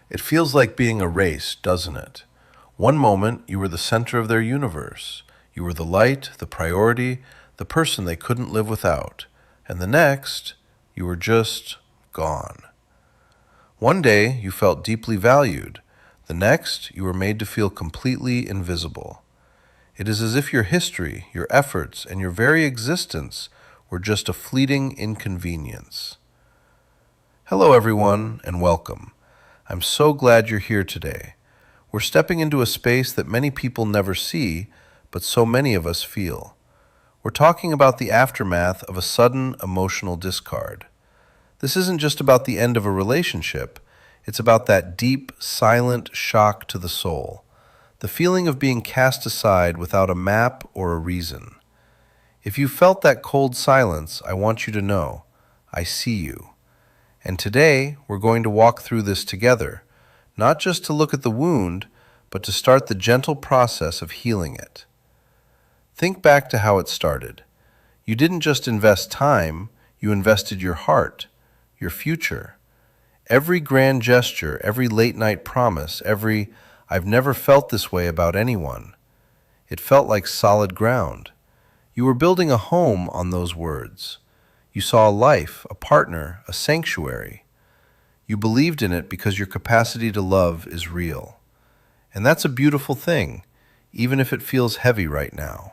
It feels like being erased, doesn't it? One moment, you were the center of their universe. You were the light, the priority, the person they couldn't live without. And the next, you were just gone. One day, you felt deeply valued. The next, you were made to feel completely invisible. It is as if your history, your efforts, and your very existence were just a fleeting inconvenience. Hello, everyone, and welcome. I'm so glad you're here today. We're stepping into a space that many people never see, but so many of us feel. We're talking about the aftermath of a sudden emotional discard. This isn't just about the end of a relationship, it's about that deep, silent shock to the soul, the feeling of being cast aside without a map or a reason. If you felt that cold silence, I want you to know, I see you. And today, we're going to walk through this together, not just to look at the wound, but to start the gentle process of healing it. Think back to how it started. You didn't just invest time, you invested your heart, your future. Every grand gesture, every late-night promise, every "I've never felt this way about anyone." It felt like solid ground. You were building a home on those words. You saw a life, a partner, a sanctuary. You believed in it because your capacity to love is real. And that's a beautiful thing, even if it feels heavy right now.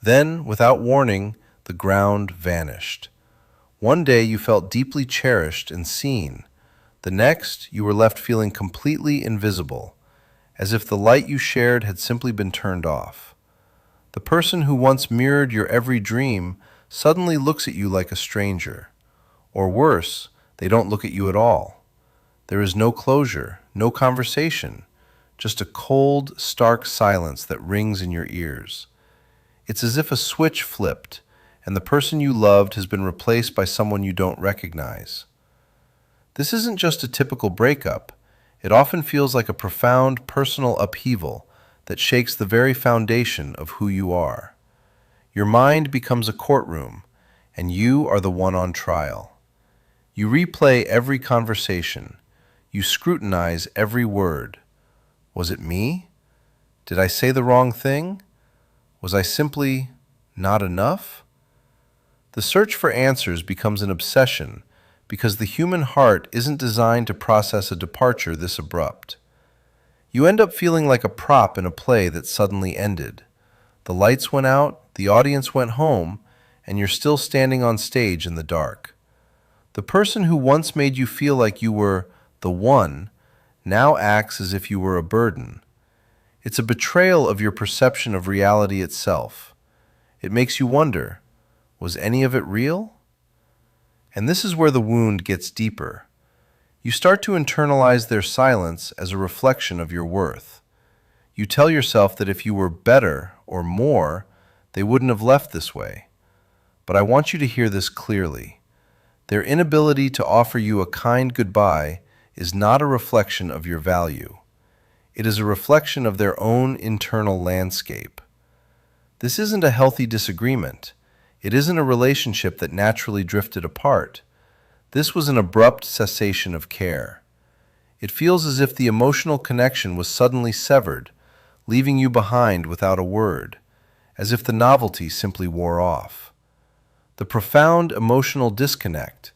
Then, without warning, the ground vanished. One day you felt deeply cherished and seen. The next, you were left feeling completely invisible, as if the light you shared had simply been turned off. The person who once mirrored your every dream suddenly looks at you like a stranger. Or worse, they don't look at you at all. There is no closure, no conversation, just a cold, stark silence that rings in your ears. It's as if a switch flipped, and the person you loved has been replaced by someone you don't recognize. This isn't just a typical breakup. It often feels like a profound personal upheaval that shakes the very foundation of who you are. Your mind becomes a courtroom, and you are the one on trial. You replay every conversation. You scrutinize every word. Was it me? Did I say the wrong thing? Was I simply not enough? The search for answers becomes an obsession because the human heart isn't designed to process a departure this abrupt. You end up feeling like a prop in a play that suddenly ended. The lights went out, the audience went home, and you're still standing on stage in the dark. The person who once made you feel like you were the one now acts as if you were a burden. It's a betrayal of your perception of reality itself. It makes you wonder, was any of it real? And this is where the wound gets deeper. You start to internalize their silence as a reflection of your worth. You tell yourself that if you were better or more, they wouldn't have left this way. But I want you to hear this clearly. Their inability to offer you a kind goodbye is not a reflection of your value. It is a reflection of their own internal landscape. This isn't a healthy disagreement. It isn't a relationship that naturally drifted apart. This was an abrupt cessation of care. It feels as if the emotional connection was suddenly severed, leaving you behind without a word, as if the novelty simply wore off. The profound emotional disconnect,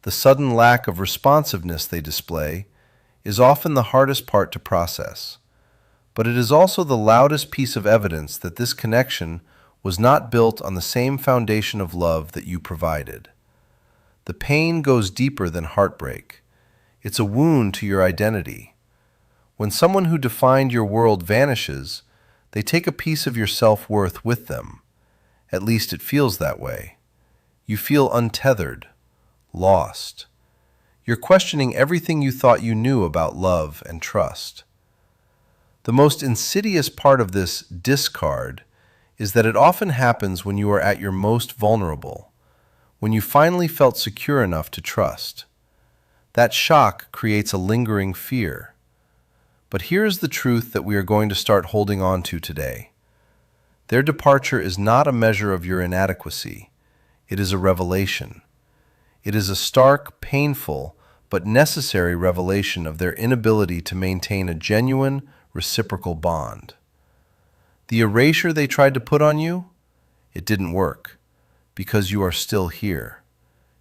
the sudden lack of responsiveness they display, is often the hardest part to process. But it is also the loudest piece of evidence that this connection was not built on the same foundation of love that you provided. The pain goes deeper than heartbreak. It's a wound to your identity. When someone who defined your world vanishes, they take a piece of your self-worth with them. At least it feels that way. You feel untethered, lost. You're questioning everything you thought you knew about love and trust. The most insidious part of this discard is that it often happens when you are at your most vulnerable, when you finally felt secure enough to trust. That shock creates a lingering fear. But here's the truth that we are going to start holding on to today. Their departure is not a measure of your inadequacy. It is a revelation. It is a stark, painful, but necessary revelation of their inability to maintain a genuine, reciprocal bond. The erasure they tried to put on you, it didn't work, because you are still here.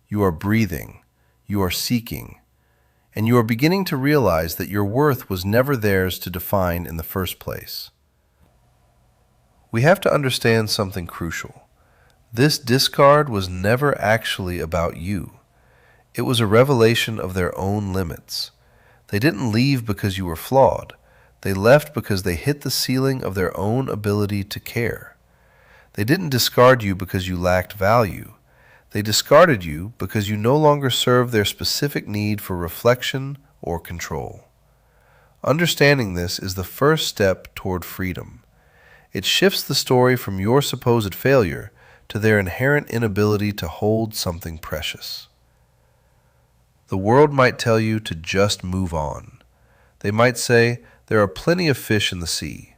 You are breathing, you are seeking, and you are beginning to realize that your worth was never theirs to define in the first place. We have to understand something crucial. This discard was never actually about you. It was a revelation of their own limits. They didn't leave because you were flawed. They left because they hit the ceiling of their own ability to care. They didn't discard you because you lacked value. They discarded you because you no longer served their specific need for reflection or control. Understanding this is the first step toward freedom. It shifts the story from your supposed failure to their inherent inability to hold something precious. The world might tell you to just move on. They might say there are plenty of fish in the sea,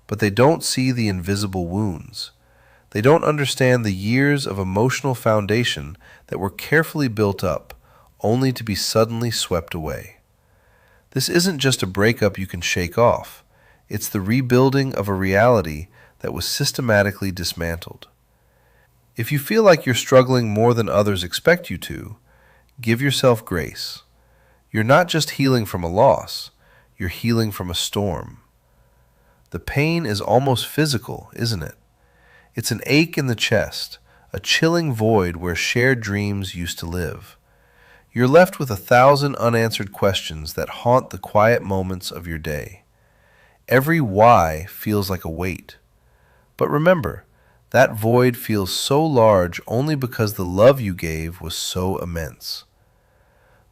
but they don't see the invisible wounds. They don't understand the years of emotional foundation that were carefully built up, only to be suddenly swept away. This isn't just a breakup you can shake off. It's the rebuilding of a reality that was systematically dismantled. If you feel like you're struggling more than others expect you to, give yourself grace. You're not just healing from a loss, you're healing from a storm. The pain is almost physical, isn't it? It's an ache in the chest, a chilling void where shared dreams used to live. You're left with 1,000 unanswered questions that haunt the quiet moments of your day. Every why feels like a weight. But remember, that void feels so large only because the love you gave was so immense.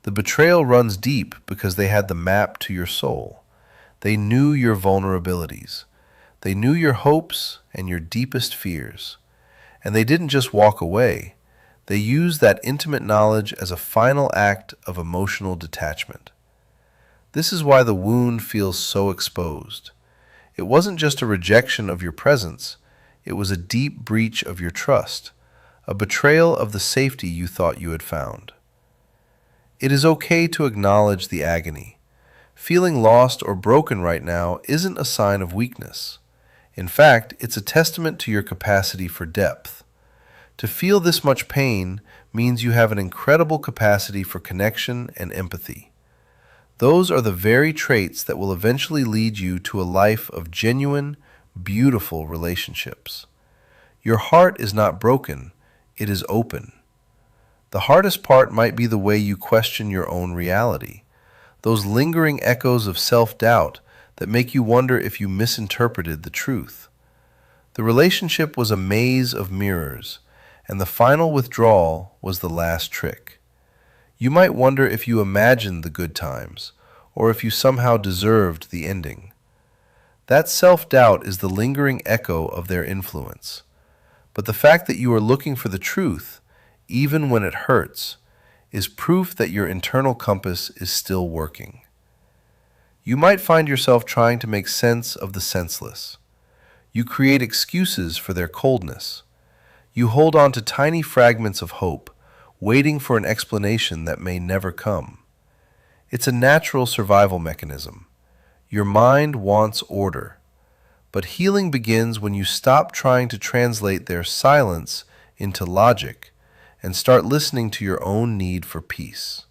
The betrayal runs deep because they had the map to your soul. They knew your vulnerabilities. They knew your hopes and your deepest fears. And they didn't just walk away. They used that intimate knowledge as a final act of emotional detachment. This is why the wound feels so exposed. It wasn't just a rejection of your presence. It was a deep breach of your trust, a betrayal of the safety you thought you had found. It is okay to acknowledge the agony. Feeling lost or broken right now isn't a sign of weakness. In fact, it's a testament to your capacity for depth. To feel this much pain means you have an incredible capacity for connection and empathy. Those are the very traits that will eventually lead you to a life of genuine, beautiful relationships. Your heart is not broken, it is open. The hardest part might be the way you question your own reality, those lingering echoes of self-doubt that make you wonder if you misinterpreted the truth. The relationship was a maze of mirrors, and the final withdrawal was the last trick. You might wonder if you imagined the good times, or if you somehow deserved the ending. That self-doubt is the lingering echo of their influence. But the fact that you are looking for the truth, even when it hurts, is proof that your internal compass is still working. You might find yourself trying to make sense of the senseless. You create excuses for their coldness. You hold on to tiny fragments of hope, waiting for an explanation that may never come. It's a natural survival mechanism. Your mind wants order. But healing begins when you stop trying to translate their silence into logic and start listening to your own need for peace.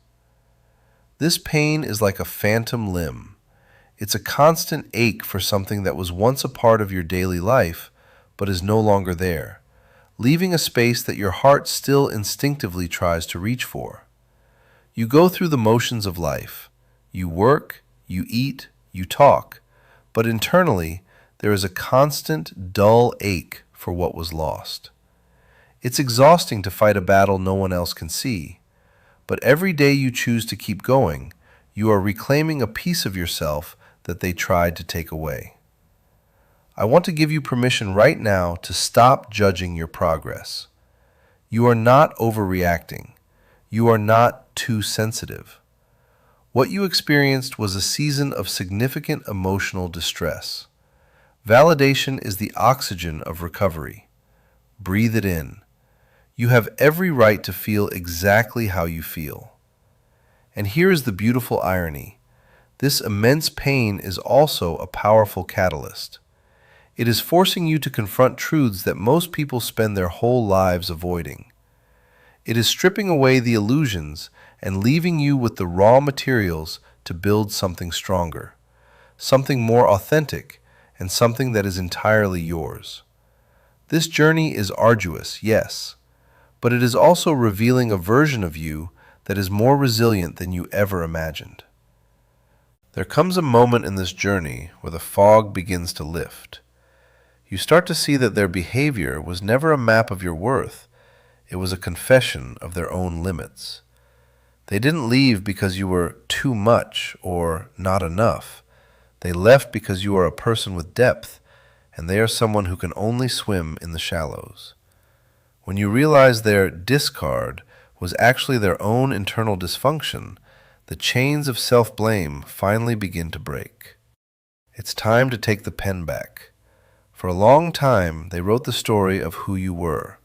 This pain is like a phantom limb. It's a constant ache for something that was once a part of your daily life, but is no longer there, leaving a space that your heart still instinctively tries to reach for. You go through the motions of life. You work, you eat, you talk, but internally, there is a constant, dull ache for what was lost. It's exhausting to fight a battle no one else can see, but every day you choose to keep going, you are reclaiming a piece of yourself that they tried to take away. I want to give you permission right now to stop judging your progress. You are not overreacting. You are not too sensitive. What you experienced was a season of significant emotional distress. Validation is the oxygen of recovery. Breathe it in. You have every right to feel exactly how you feel. And here is the beautiful irony. This immense pain is also a powerful catalyst. It is forcing you to confront truths that most people spend their whole lives avoiding. It is stripping away the illusions and leaving you with the raw materials to build something stronger, something more authentic, and something that is entirely yours. This journey is arduous, yes, but it is also revealing a version of you that is more resilient than you ever imagined. There comes a moment in this journey where the fog begins to lift. You start to see that their behavior was never a map of your worth. It was a confession of their own limits. They didn't leave because you were too much or not enough. They left because you are a person with depth, and they are someone who can only swim in the shallows. When you realize their discard was actually their own internal dysfunction, the chains of self-blame finally begin to break. It's time to take the pen back. For a long time, they wrote the story of who you were,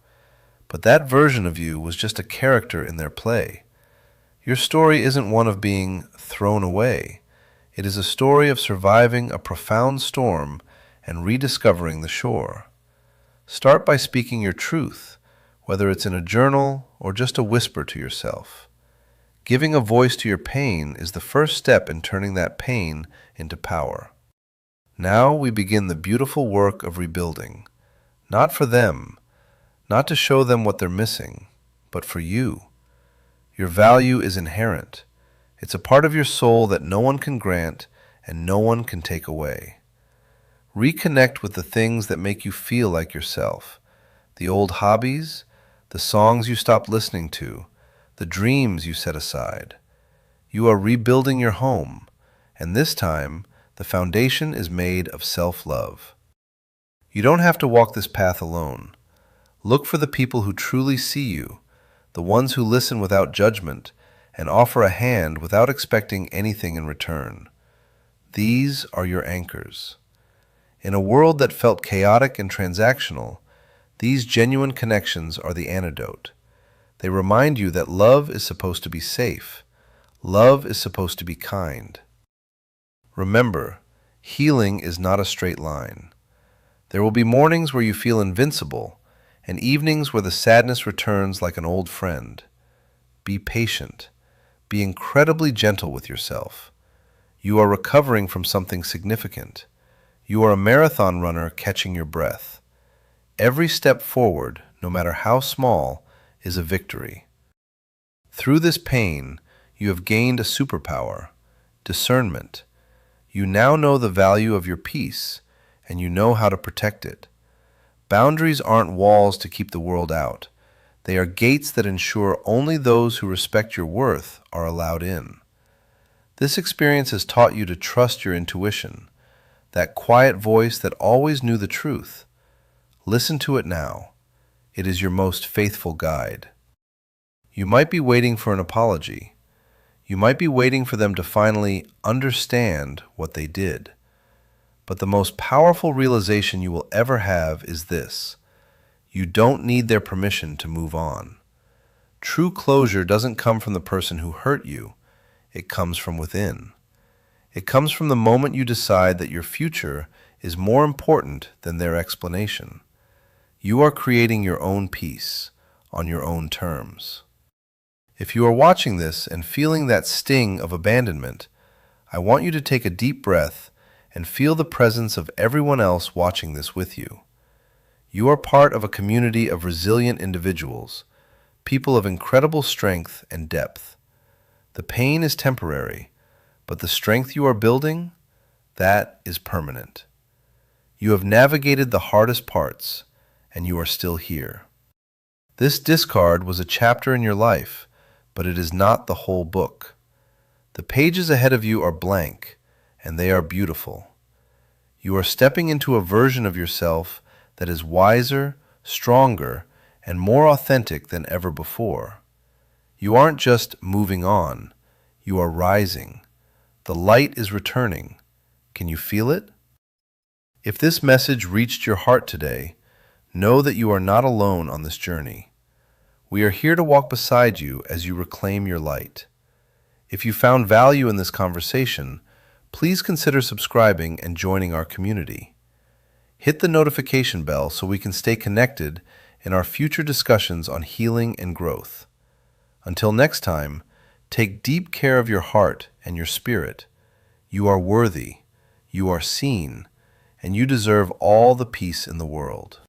but that version of you was just a character in their play. Your story isn't one of being thrown away. It is a story of surviving a profound storm and rediscovering the shore. Start by speaking your truth, whether it's in a journal or just a whisper to yourself. Giving a voice to your pain is the first step in turning that pain into power. Now we begin the beautiful work of rebuilding, not for them, not to show them what they're missing, but for you. Your value is inherent. It's a part of your soul that no one can grant and no one can take away. Reconnect with the things that make you feel like yourself, the old hobbies, the songs you stopped listening to, the dreams you set aside. You are rebuilding your home, and this time, the foundation is made of self-love. You don't have to walk this path alone. Look for the people who truly see you, the ones who listen without judgment and offer a hand without expecting anything in return. These are your anchors. In a world that felt chaotic and transactional, these genuine connections are the antidote. They remind you that love is supposed to be safe. Love is supposed to be kind. Remember, healing is not a straight line. There will be mornings where you feel invincible, and evenings where the sadness returns like an old friend. Be patient. Be incredibly gentle with yourself. You are recovering from something significant. You are a marathon runner catching your breath. Every step forward, no matter how small, is a victory. Through this pain, you have gained a superpower, discernment. You now know the value of your peace, and you know how to protect it. Boundaries aren't walls to keep the world out. They are gates that ensure only those who respect your worth are allowed in. This experience has taught you to trust your intuition, that quiet voice that always knew the truth. Listen to it now. It is your most faithful guide. You might be waiting for an apology. You might be waiting for them to finally understand what they did. But the most powerful realization you will ever have is this: you don't need their permission to move on. True closure doesn't come from the person who hurt you. It comes from within. It comes from the moment you decide that your future is more important than their explanation. You are creating your own peace on your own terms. If you are watching this and feeling that sting of abandonment, I want you to take a deep breath and feel the presence of everyone else watching this with you. You are part of a community of resilient individuals, people of incredible strength and depth. The pain is temporary, but the strength you are building, that is permanent. You have navigated the hardest parts, and you are still here. This discard was a chapter in your life, but it is not the whole book. The pages ahead of you are blank, and they are beautiful. You are stepping into a version of yourself that is wiser, stronger, and more authentic than ever before. You aren't just moving on, you are rising. The light is returning. Can you feel it? If this message reached your heart today, know that you are not alone on this journey. We are here to walk beside you as you reclaim your light. If you found value in this conversation, please consider subscribing and joining our community. Hit the notification bell so we can stay connected in our future discussions on healing and growth. Until next time, take deep care of your heart and your spirit. You are worthy, you are seen, and you deserve all the peace in the world.